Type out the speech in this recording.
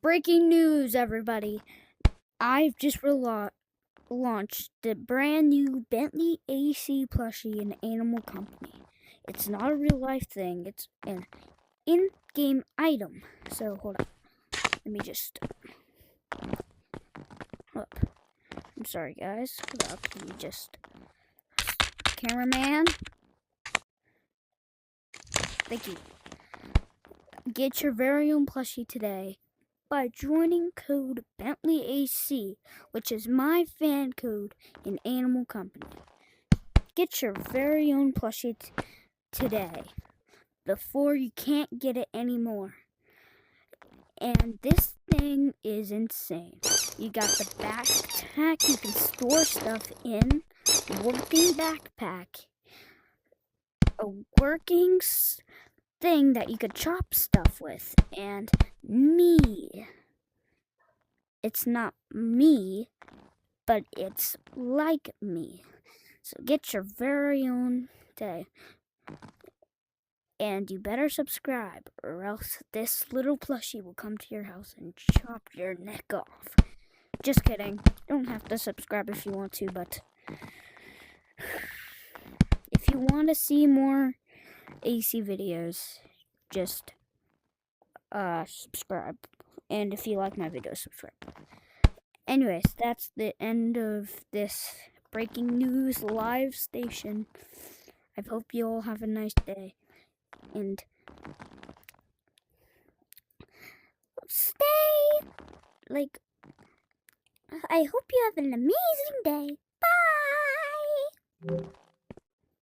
Breaking news, everybody. I've just launched the brand new Bentley AC plushie in Animal Company. It's not a real life thing, it's an in-game item. So, hold on. Let me just. Up. I'm sorry, guys. Hold up. Let me just. Cameraman. Thank you. Get your very own plushie today by joining code BentleyAC, which is my fan code in Animal Company. Get your very own plushie today before you can't get it anymore. And this thing is insane. You got the backpack you can store stuff in, working backpack, a working thing that you could chop stuff with, and me. It's not me, but it's like me. So get your very own day. And you better subscribe, or else this little plushie will come to your house and chop your neck off. Just kidding. You don't have to subscribe if you want to, but if you want to see more AC videos, just subscribe. And if you like my videos, subscribe. Anyways, that's the end of this breaking news live station. I hope you all have a nice day. And I hope you have an amazing day. Bye!